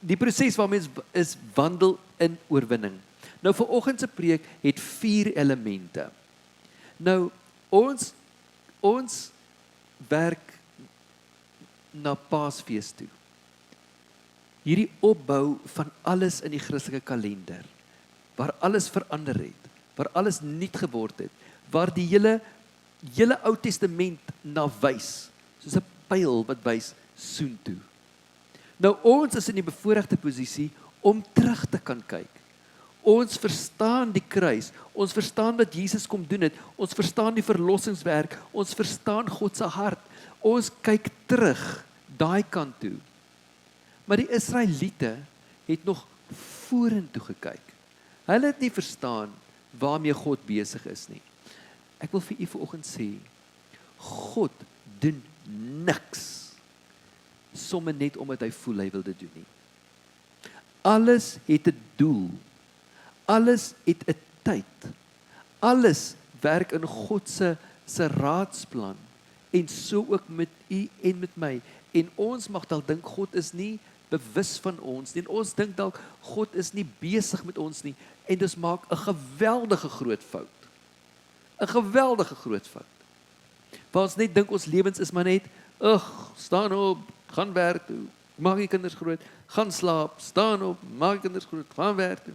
die proses waarmee ons is wandel in oorwinning. Nou vanoggend se preek het 4 elemente. Nou ons werk na Paasfees toe. Hierdie opbou van alles in die Christelike kalender, waar alles verander het, waar alles nuut geword het, waar die hele Ou Testament na wys, soos 'n pyl wat wys soontoe. Nou ons is in die bevoorregte posisie om terug te kan kyk. Ons verstaan die kruis, ons verstaan wat Jesus kom doen het, ons verstaan die verlossingswerk, ons verstaan God se hart. Ons kyk terug daai kant toe. Maar die Israeliete het nog vorentoe gekyk. Hulle het nie verstaan waarmee God besig is nie. Ek wil vir u vanoggend sê, God doen niks sommer net omdat hy voel hy wil dit doen nie. Alles het 'n doel. Alles het 'n tyd. Alles werk in God se raadsplan en so ook met u en met my. En ons mag dalk dink God is nie bewus van ons nie. En ons dink dalk God is nie besig met ons nie en dis maak 'n geweldige groot fout. 'n geweldige groot fout. Waar ons net dink ons lewens is maar net, staan op, gaan werk toe, maak die kinders groot, gaan slaap, staan op, maak die kinders groot, gaan werk toe.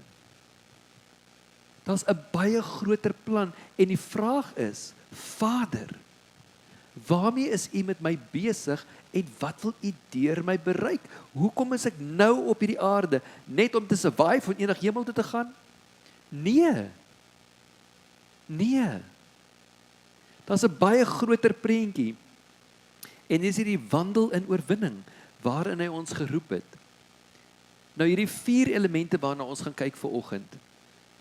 Daar's 'n baie groter plan en die vraag is, Vader, waarmee is u met my besig en wat wil u deur my bereik? Hoekom is ek nou op hierdie aarde, net om te survive van enig hemel toe te gaan? Nee. Daar's 'n baie groter prentjie. En dis hierdie wandel in oorwinning waarin hy ons geroep het. Nou hierdie 4 elemente waarna ons gaan kyk vanoggend.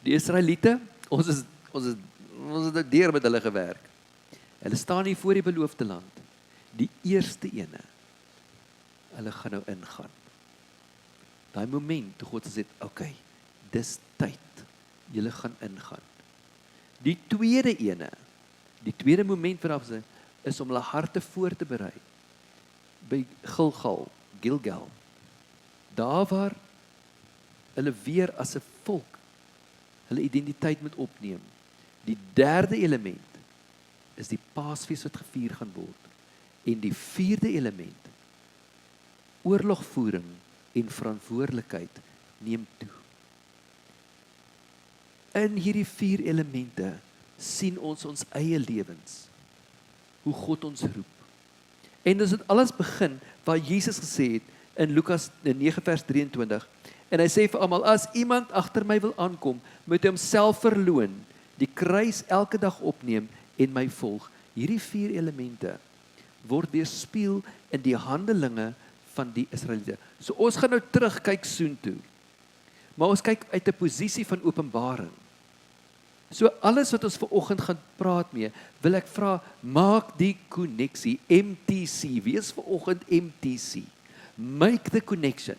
Die Israeliete, ons het nou deur met hulle gewerk. Hulle staan hier voor die beloofde land. Die eerste ene. Hulle gaan nou ingaan. Daai moment toe God gesê het, okay, dis tyd. Julle gaan ingaan. Die tweede ene, die tweede moment vanaf sy, is om hulle harte voor te berei. By Gilgal. Daar waar hulle weer as 'n volk hulle identiteit moet opneem. Die derde element is die Paasfees wat gevier gaan word. En die vierde element, oorlogvoering en verantwoordelikheid neem toe. In hierdie 4 elemente sien ons eie lewens, hoe God ons roep. En dis het alles begin waar Jesus gesê het in Lukas 9 vers 23, en hy sê vir almal, as iemand agter my wil aankom, moet hy homself verloon, die kruis elke dag opneem en my volg. Hierdie 4 elemente word weerspieël in die handelinge van die Israeliete. So ons gaan nou terugkyk soontoe. Maar ons kyk uit 'n posisie van openbaring. So alles wat ons vanoggend gaan praat mee, wil ek vra, maak die koneksie, MTC, wees vanoggend MTC. Make the connection.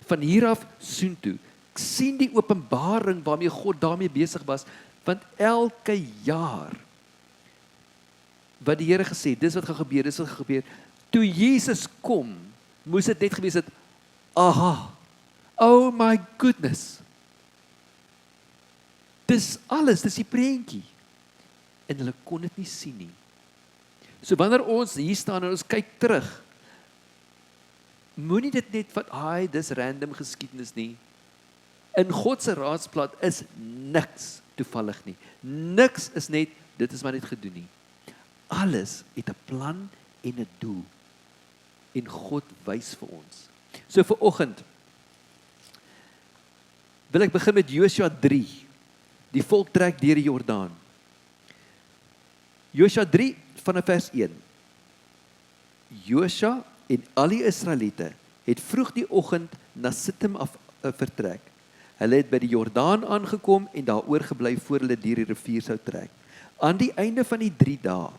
Van hier af soontoe. Ek sien die openbaring waarmee God daarmee besig was, want elke jaar wat die Here gesê, dis wat gaan gebeur, dis wat gaan gebeur. Toe Jesus kom, moes dit net gewees het, aha, oh my goodness. Dis alles, dis die prentjie. En hulle kon dit nie sien nie. So wanneer ons hier staan en ons kyk terug, moenie dit net van, dis random geskiedenis nie. In God se raadsplan is niks toevallig nie. Niks is net, dit is maar net gedoen nie. Alles het 'n plan en 'n doel. En God wys vir ons. So vir oggend wil ek begin met Josua 3. Die volk trek deur die Jordaan. Josua 3 vanaf vers 1. Josua en al die Israeliete het vroeg die oggend na Sittim af vertrek. Hulle het by die Jordaan aangekom en daar oorgebly voor hulle deur die rivier sou trek. Aan die einde van die 3 dae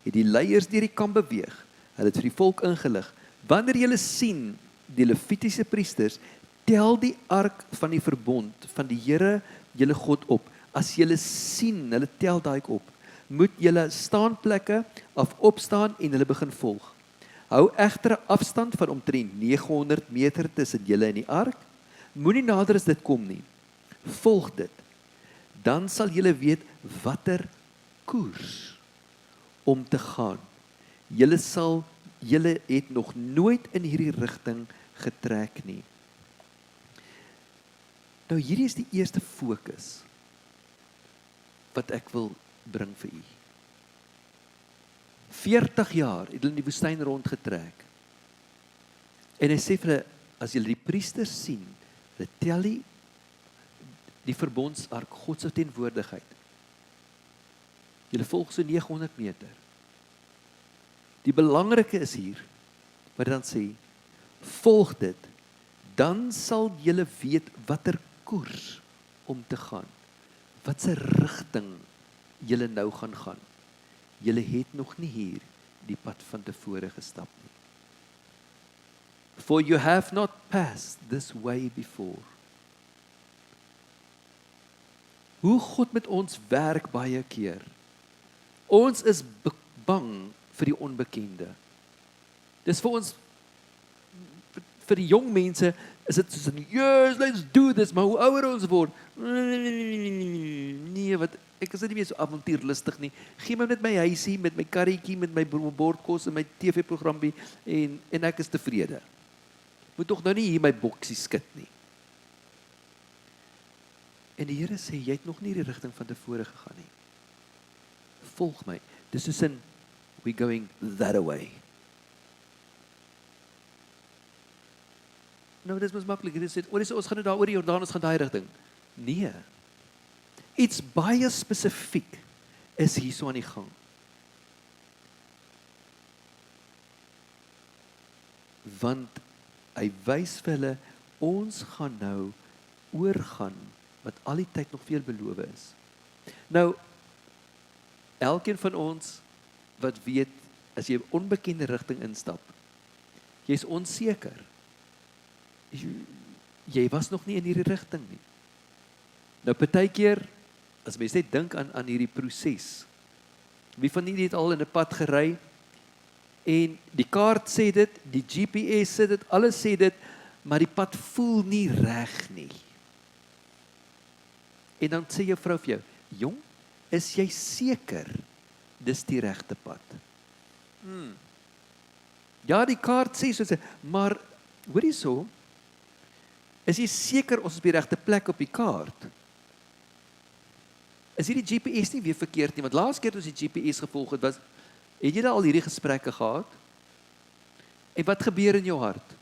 het die leiers deur die kamp beweeg. Hulle het vir die volk ingelig: wanneer julle sien die Levitiese priesters, tel die ark van die verbond van die Here julle God op. As julle sien, hulle tel daai op, moet julle staanplekke af opstaan en hulle begin volg. Hou egter 'n afstand van omtrent 900 meter tussen julle en die ark. Moenie nader as dit kom nie. Volg dit. Dan sal julle weet watter koers om te gaan. Julle het nog nooit in hierdie rigting getrek nie. Nou hierdie is die eerste fokus wat ek wil bring vir u. 40 jaar het hulle in die woestyn rondgetrek. En hy sê vir hulle, as julle die priesters sien, hulle tel die verbondsark, God se teenwoordigheid. Julle volg so 900 meter. Die belangrike is hier, wat dan sê, volg dit, dan sal julle weet watter koers om te gaan. Wat se rigting julle nou gaan. Julle het nog nie hier die pad van tevore gestap nie. For you have not passed this way before. Hoe God met ons werk baie keer. Ons is bang vir die onbekende. Dis vir ons, vir die jong mense, is dit soos, yes, let's do this, maar hoe ouer ons word, nee, ek is nie meer so avontuurlustig nie, gee my net my huisie, met my karretjie, met my bordkos en my TV-programmie, en ek is tevrede. Moet tog nou nie hier my boksie skit nie. En die Here sê, jy het nog nie die rigting van tevore gegaan nie. Volg my. Dis soos in, we're going that way. Nou, dit is mos maklik. Dit sê, ons gaan nou daar oor die Jordaan, ons gaan daai rigting. Nee. Iets baie spesifiek is hier so aan die gang. Want hy wys vir hulle, ons gaan nou oorgaan wat al die tyd nog veel beloof is. Nou, elkeen van ons wat weet, as jy 'n onbekende rigting instap, jy is onseker. Jy was nog nie in hierdie rigting nie. Nou, partykeer, as mens net dink aan hierdie proses, wie van julle het al in 'n pad gery, en die kaart sê dit, die GPS sê dit, alles sê dit, maar die pad voel nie reg nie. En dan sê jou vrou vir jou, jong, is jy seker dis die regte pad? Ja, die kaart sê so, maar hoor hierso, is jy seker ons is op die regte plek op die kaart? Is hierdie GPS nie weer verkeerd nie, want laas keer toe ons die GPS gevolg het, het jy al hierdie gesprekke gehad? En wat gebeur in jou hart?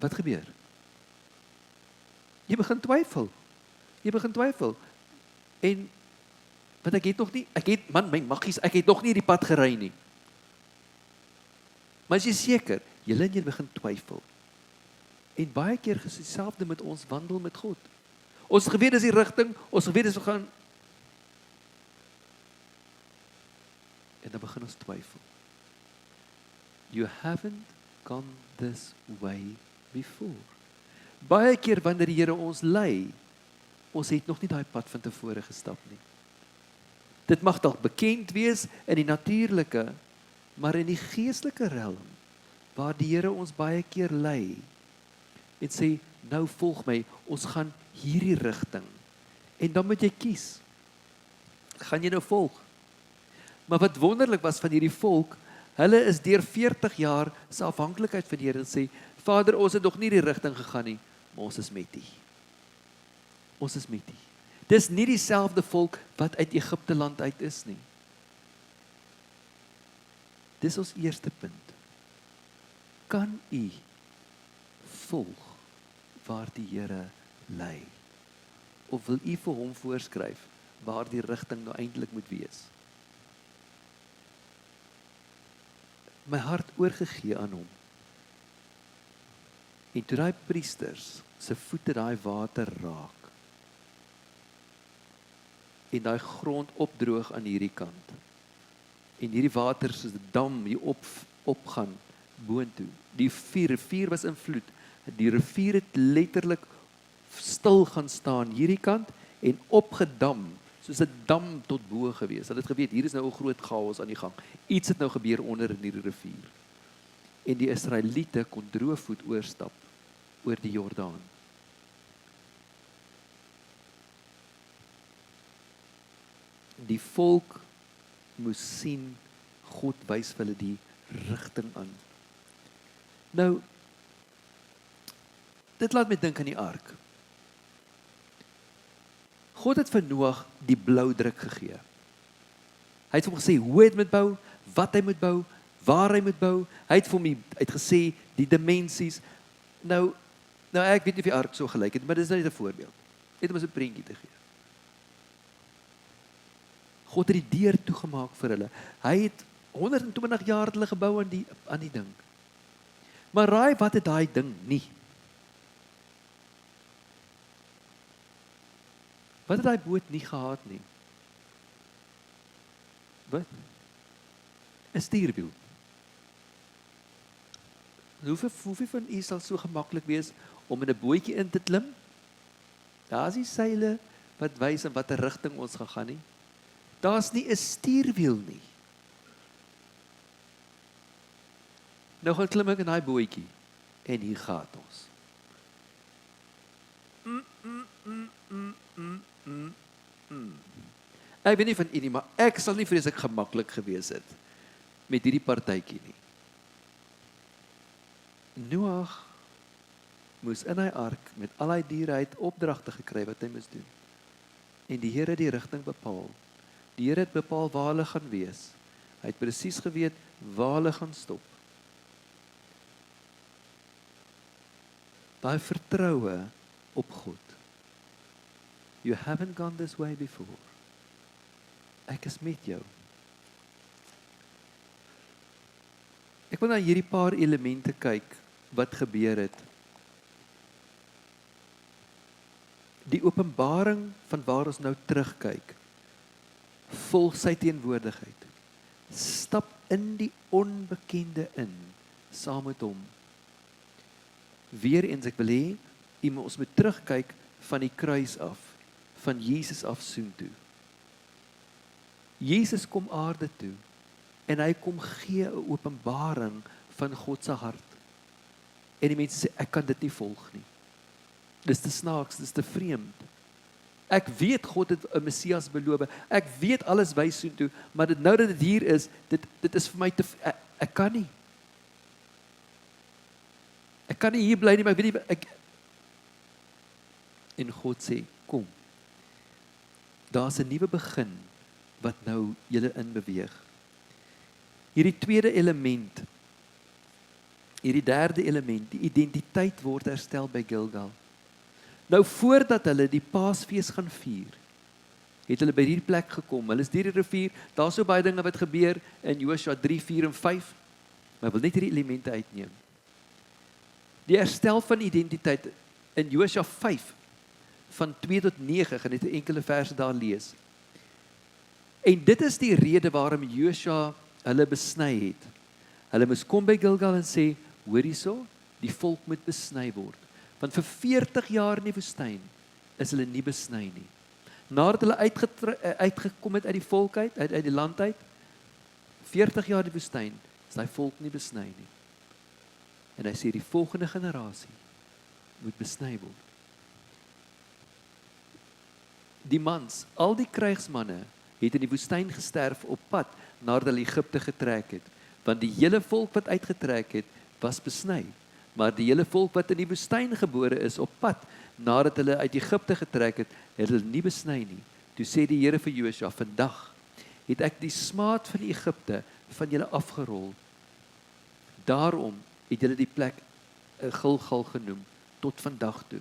Wat gebeur? Jy begin twyfel. En, want ek het nog nie die pad gery nie. Maar as jy seker, jy begin twyfel. En baie keer is dieselfde met ons wandel met God. Ons geweet is die rigting, ons geweet is we gaan, en dan begin ons twyfel. You haven't gone this way before. Baie keer wanneer die Here ons lei, ons het nog nie daai pad van tevore gestap nie. Dit mag dalk bekend wees in die natuurlike, maar in die geestelike realm, waar die Here ons baie keer lei, en sê, nou volg my, ons gaan hierdie rigting, en dan moet jy kies, gaan jy nou volg? Maar wat wonderlik was van hierdie volk, hulle is deur 40 jaar se afhanklikheid van die Here, en sê, Vader, ons het nog nie die rigting gegaan nie, maar ons is met U. Ons is met U. Dis nie dieselfde volk wat uit Egipte land uit is nie. Dis ons eerste punt. Kan u volg waar die Here lei? Of wil u vir hom voorskryf waar die rigting nou eintlik moet wees? My hart oorgegee aan hom. En toe daai priesters se voete daai water raak en daai grond opdroog aan hierdie kant en hierdie water soos 'n dam hier opgaan boontoe. Die rivier was in vloed. Die rivier het letterlik stil gaan staan hierdie kant en opgedam, soos 'n dam tot bo gewees. Hulle het geweet hier is nou 'n groot chaos aan die gang. Iets het nou gebeur onder in hierdie rivier. En die Israeliete kon droogvoet oorstap oor die Jordaan. Die volk moes sien, God wys vir hulle die rigting aan. Nou, dit laat my dink aan die ark. God het vir Noag die blou druk gegee. Hy het vir hom gesê hoe hy moet bou, wat hy moet bou, waar hy moet bou. Hy het vir hom gesê die dimensies. Nou ek weet nie of die ark so gelyk het, maar dis nou net 'n voorbeeld. Net om 'n prentjie te gee. God het die deur toegemaak vir hulle. Hy het 120 jaar hulle gebou aan die ding. Maar raai wat het daai ding nie? Wat het daai boot nie gehad nie? Wat? 'n Stuurwiel. Hoeveel van u sal so gemaklik wees om in 'n bootjie in te klim? Daar is die seile wat wys in watter rigting ons gaan nie. Daar's nie 'n stuurwiel nie. Nou gaan klim ek in daai bootjie en hier gaan ons. Ek weet nie van u nie, maar ek sal nie vreeslik gemaklik gewees het met hierdie partytjie nie. Noag moes in hy ark met al die diere uit opdragte gekry wat hy moes doen. En die Here het die rigting bepaal. Die Here het bepaal waar hulle gaan wees. Hy het presies geweet waar hulle gaan stop. Daai vertroue op God. You haven't gone this way before. Ek is met jou. Ek wil na hierdie paar elemente kyk wat gebeur het. Die openbaring van waar ons nou terugkyk, volg sy teenwoordigheid. Stap in die onbekende in, saam met hom. Weereens ek wil hê, ons moet terugkyk van die kruis af, van Jesus af soontoe. Jesus kom aarde toe, en hy kom gee 'n openbaring van God se hart. En die mense sê, ek kan dit nie volg nie. Dis te snaaks, dis te vreemd. Ek weet God het 'n Messias beloof. Ek weet alles wys soontoe, maar nou dat dit hier is, dit is vir my te ek kan nie. Ek kan nie hier bly nie, maar ek weet nie en God sê, kom. Daar's 'n nuwe begin wat nou julle inbeweeg. Hierdie tweede element, hierdie derde element, die identiteit word herstel by Gilgal. Nou voordat hulle die Paasfees gaan vier, het hulle by hierdie plek gekom. Hulle is deur die rivier, daar's so baie dinge wat gebeur in Josua 3, 4 en 5, maar ek wil net hierdie elemente uitneem. Die herstel van identiteit in Josua 5, van 2 tot 9, gaan net 'n enkele verse daar lees. En dit is die rede waarom Josua hulle besny het. Hulle moes kom by Gilgal en sê, hoor hierso, die volk moet besny word. Want vir 40 jaar in die woestyn is hulle nie besny nie. Nadat hulle uitgekom het uit die volk uit die land uit, 40 jaar in die woestyn, is daai volk nie besny nie. En hy sê die volgende generasie moet besny word. Die mans, al die krygsmanne, het in die woestyn gesterf op pad nadat hulle Egipte getrek het. Want die hele volk wat uitgetrek het, was besny. Maar die hele volk wat in die woestyn gebore is op pad nadat hulle uit Egipte getrek het, het hulle nie besny nie. Toe sê die Here vir Josua, vandag het ek die smaad van Egipte van julle afgerol. Daarom het julle die plek Gilgal genoem tot vandag toe.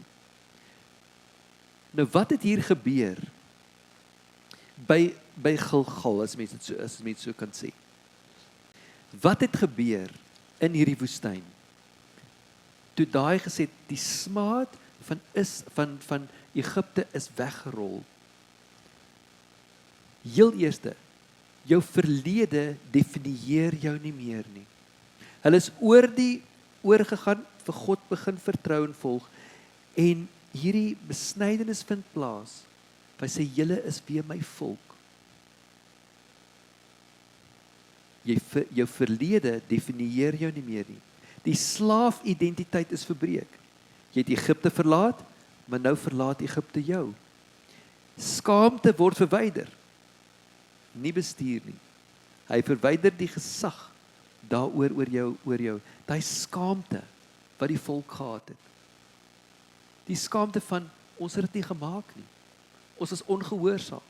Nou wat het hier gebeur by Gilgal, as mens so kan sê? Wat het gebeur in hierdie woestyn? Toe daai gesê, die smaad van Egipte is weggerol. Heel eerste, jou verlede definieer jou nie meer nie. Hulle is oorgegaan, vir God begin vertrou en volg, en hierdie besnydenis vind plaas, hy sê, julle is weer my volk. Jou verlede definieer jou nie meer nie. Die slaafidentiteit is verbreek. Jy het Egipte verlaat, maar nou verlaat Egipte jou. Skaamte word verwyder, nie bestuur nie. Hy verwyder die gesag daaroor oor jou. Daai skaamte wat die volk gehad het. Die skaamte van ons het dit nie gemaak nie. Ons is ongehoorsaam.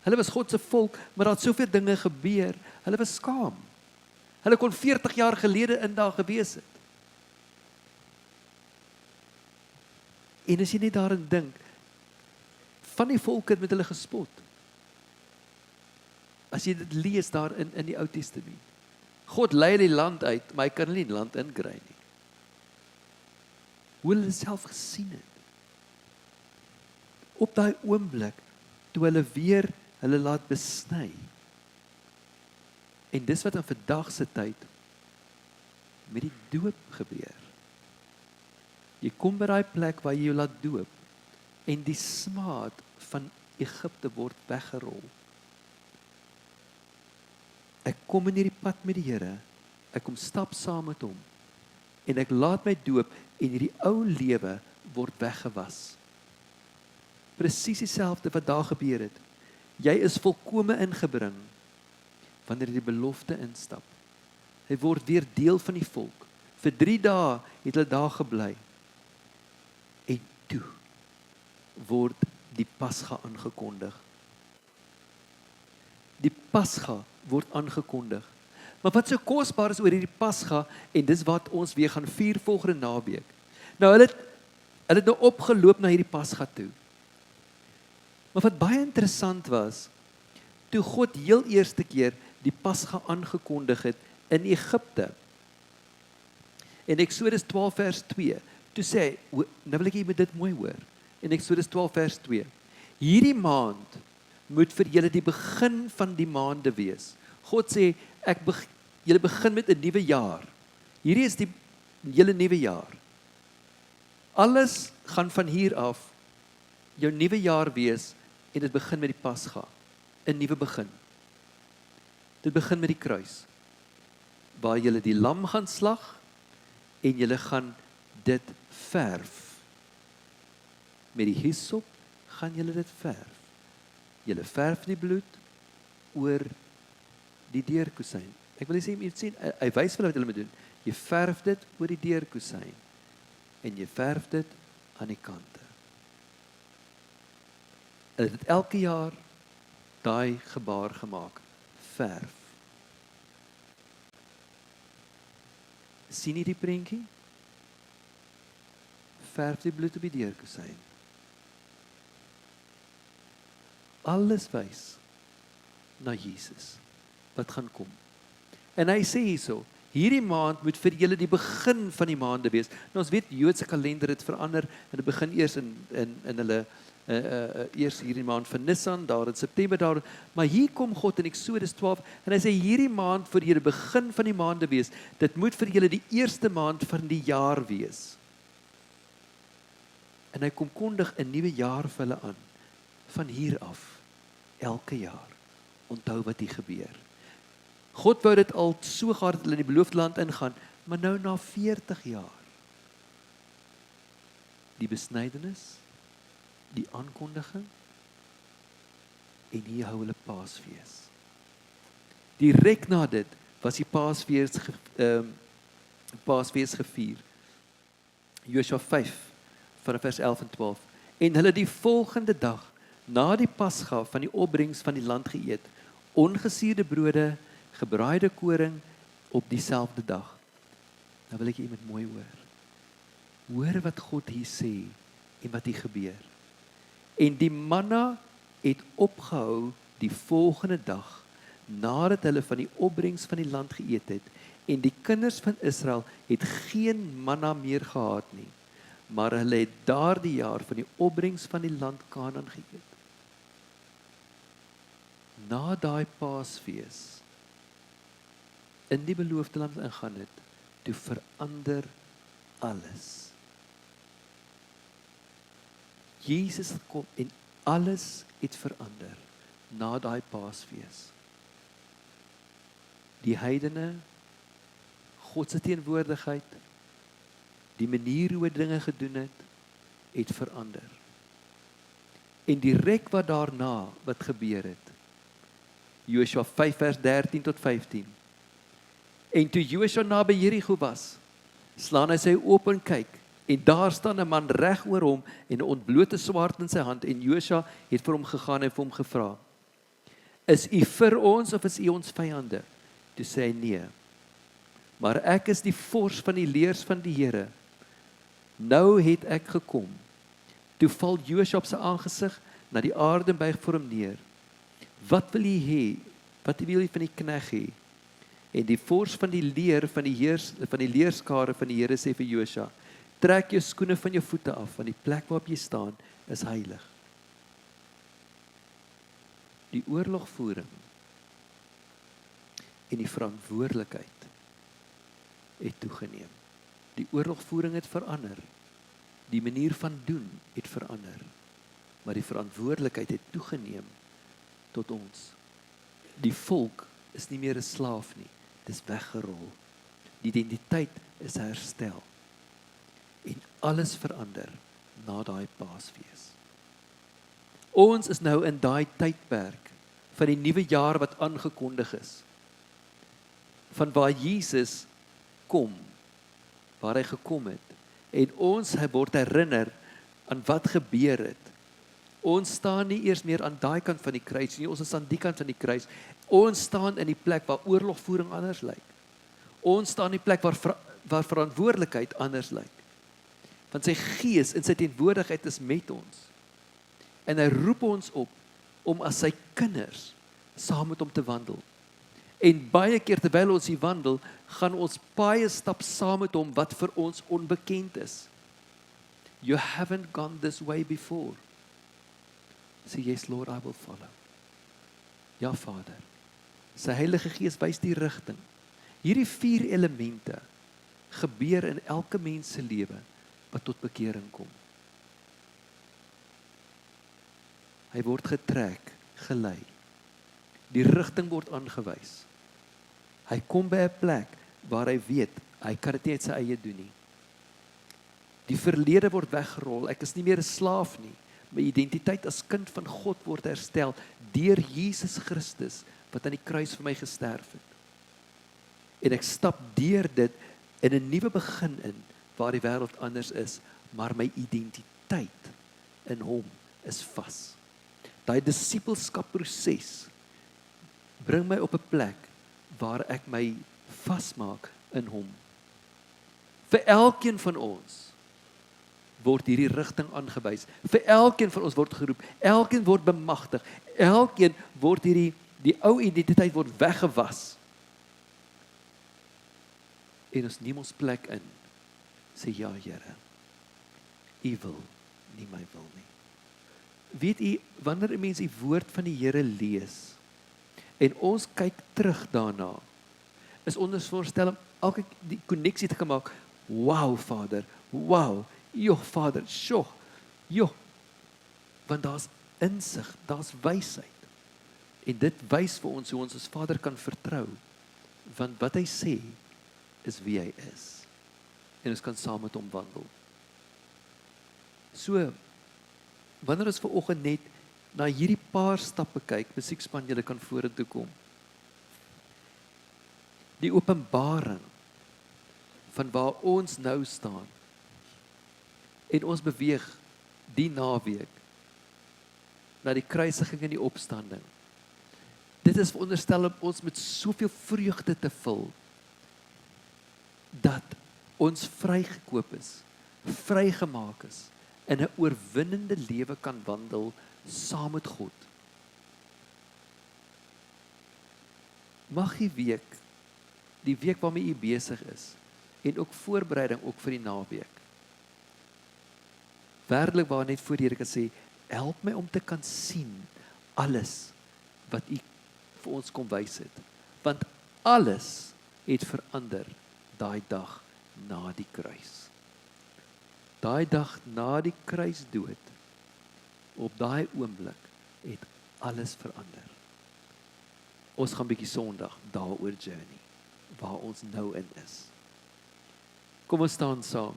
Hulle was God se volk, maar daar het soveel dinge gebeur. Hulle was skaam. Hulle kon 40 jaar gelede in daar gewees het. En as jy net daarin dink, van die volk het met hulle gespot. As jy dit lees daar in die Ou Testament. God lei die land uit, maar hy kan nie die land inkry nie. Hoe hulle self gesien het. Op daai oomblik, toe hulle weer hulle laat besny. En dis wat in vandag se tyd met die doop gebeur. Jy kom by daai plek waar jy jou laat doop, en die smaad van Egipte word weggerol. Ek kom in hierdie pad met die Here, ek kom stap saam met hom, en ek laat my doop, en hierdie ou lewe word weggewas. Presies dieselfde wat daar gebeur het. Jy is volkome ingebring, wanneer jy die belofte instap. Hy word weer deel van die volk. Vir 3 dae het hulle daar gebly. En toe word die Pasga aangekondig. Die Pasga word aangekondig. Maar wat so kosbaar is oor hierdie Pasga, en dis wat ons weer gaan vier volgende naweek. Nou hulle het nou opgeloop na hierdie Pasga toe. Maar wat baie interessant was, toe God heel eerste keer die Pasga aangekondig het in Egipte. In Exodus 12 vers 2, toe sê hy, nou wil ek jy met dit mooi hoor, in Exodus 12 vers 2, hierdie maand moet vir julle die begin van die maande wees. God sê, julle begin met 'n nuwe jaar. Hierdie is die julle nuwe jaar. Alles gaan van hier af jou nuwe jaar wees, en dit begin met die Pasga, 'n nuwe begin. Dit begin met die kruis, waar julle die lam gaan slag, en julle gaan dit verf. Met die hyssop gaan julle dit verf. Julle verf die bloed oor die deurkusyn. Ek wil sê, jy sien, hy wys vir wat hulle moet doen. Jy verf dit oor die deurkusyn, en jy verf dit aan die kante. Hulle het elke jaar daai gebaar gemaak, verf. Sien jy die prentjie? Verf die bloed op die deurkusyn. Alles wys na Jesus, wat gaan kom. En hy sê hierso, hierdie maand moet vir julle die begin van die maande wees. Nou ons weet, Joodse kalender het verander, en dit begin eers in hulle eers hierdie maand van Nisan, daar in September daar, maar hier kom God in Exodus 12, en hy sê hierdie maand vir julle begin van die maande wees, dit moet vir julle die eerste maand van die jaar wees. En hy kom kondig 'n nuwe jaar vir hulle aan, van hier af, elke jaar. Onthou wat hier gebeur. God wou dit al so gehad dat hulle in die beloofde land ingaan, maar nou na 40 jaar. Die besnydenis, die aankondiging, en hier hou hulle Paasfees. Direk na dit was die Paasfees gevier. Josua 5, van vers 11 en 12. En hulle die volgende dag, na die Pasga van die opbrengs van die land geëet, ongesuurde brode, gebraaide koring, op dieselfde dag. Nou wil ek iemand mooi hoor. Hoor wat God hier sê, en wat hier gebeur. En die manna het opgehou die volgende dag, nadat hulle van die opbrengs van die land geëet het, en die kinders van Israel het geen manna meer gehad nie, maar hulle het daardie jaar van die opbrengs van die land Kanaan geëet. Na daai Paasfees, in die beloofde land ingaan het, toe verander alles. Jesus het kom en alles het verander na daai Paasfees. Die heidene, God se teenwoordigheid, Die manier hoe hy dinge gedoen het verander. En direk wat daarna, wat gebeur het, Josua 5 vers 13 tot 15. En toe Josua naby Jerigo was, slaan hy sy oop en kyk, en daar staan 'n man reg oor hom, en 'n ontblote swaard in sy hand, en Josua het vir hom gegaan en vir hom gevra, is u vir ons, of is u ons vyande? Toe sê hy, nee, maar ek is die vors van die leers van die Here. Nou het ek gekom. Toe val Josua op sy aangesig na die aarde en buig voor hom neer. Wat wil jy hê? Wat wil jy van die knegg hê? En die vors van die leer van die leerskare van die Here sê vir Josua, trek jou skoene van jou voete af, want die plek waarop jy staan is heilig. Die oorlogvoering en die verantwoordelikheid het toegeneem. Die oorlogvoering het verander. Die manier van doen het verander. Maar die verantwoordelikheid het toegeneem tot ons. Die volk is nie meer 'n slaaf nie. Dit is weggerol. Die identiteit is herstel. En alles verander na daai Paasfees. Ons is nou in daai tydperk van die nuwe jaar wat aangekondig is. Van waar Jesus kom, waar hy gekom het. En ons word herinner aan wat gebeur het. Ons staan nie eers meer aan daai kant van die kruis nie, ons is aan die kant van die kruis. Ons staan in die plek waar oorlogvoering anders lyk. Ons staan in die plek waar verantwoordelikheid anders lyk. Want sy gees en sy teenwoordigheid is met ons. En hy roep ons op om as sy kinders saam met hom te wandel. En baie keer terwyl ons hier wandel, gaan ons baie stap saam met hom wat vir ons onbekend is. You haven't gone this way before. Say, yes Lord, I will follow. Ja Vader, sy Heilige Gees wys die rigting. Hierdie 4 elemente gebeur in elke mens se lewe wat tot bekering kom. Hy word getrek, gelei. Die rigting word aangewys. Hy kom by 'n plek waar hy weet, hy kan dit nie uit sy eie doen nie. Die verlede word weggerol, ek is nie meer 'n slaaf nie. My identiteit as kind van God word herstel deur Jesus Christus, wat aan die kruis vir my gesterf het. En ek stap deur dit in 'n nuwe begin in, waar die wêreld anders is, maar my identiteit in hom is vas. Daai disippelskapproses bring my op 'n plek waar ek my vasmaak in hom. Vir elkeen van ons word hierdie rigting aangewys. Vir elkeen van ons word geroep, elkeen word bemagtig, elkeen word die ou identiteit word weggewas. En ons neem ons plek in, sê ja Here, U wil, nie my wil nie. Weet u, wanneer 'n mens die woord van die Here lees, en ons kyk terug daarna, is ons voorstel om elke die koneksie te kan maak, wow Vader, wow, joh Vader, joh, want daar's insig, daar's wysheid, en dit wys vir ons hoe ons as Vader kan vertrou, want wat hy sê, is wie hy is, en ons kan saam met hom wandel. So, wanneer ons vanoggend net na hierdie paar stappe kyk, musiekspan, julle kan vorentoe kom. Die openbaring van waar ons nou staan, en ons beweeg die naweek na die kruisiging en die opstanding. Dit is veronderstel om ons met soveel vreugde te vul, dat ons vrygekoop is, vrygemaak is, in 'n oorwinnende lewe kan wandel saam met God. Mag die week waarmee u besig is, en ook voorbereiding ook vir die naweek, werklik waar net voor die Here kan sê, help my om te kan sien alles wat u vir ons kom wys het. Want alles het verander daai dag na die kruis. Daai dag na die kruisdood, op daai oomblik het alles verander. Ons gaan bietjie Sondag daaroor journey, waar ons nou in is. Kom ons staan saam.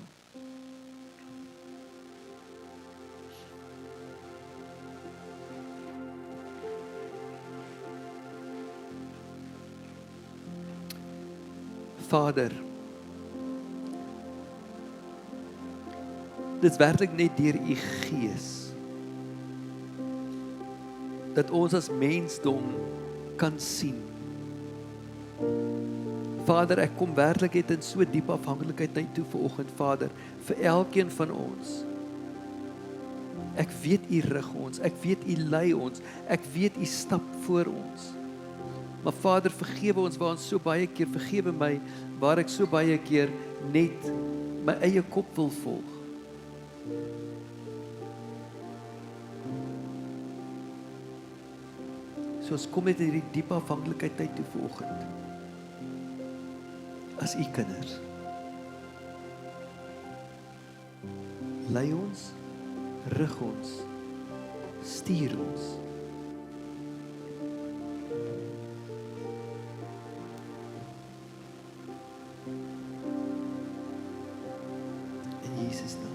Vader, dit is werklik net deur u Gees dat ons as mensdom kan sien. Vader, ek kom werklik net in so diep afhanklikheid na u toe vanoggend, Vader, vir elkeen van ons. Ek weet u rig ons, ek weet u lei ons, ek weet u stap voor ons. Maar Vader, vergewe ons waar ons so baie keer, vergewe my, waar ek so baie keer net my eie kop wil volg. So ons kom met hierdie diep afhanklikheid tyd toe vanoggend. As u kinders. Lei ons, rig ons, stuur ons. In Jesus naam.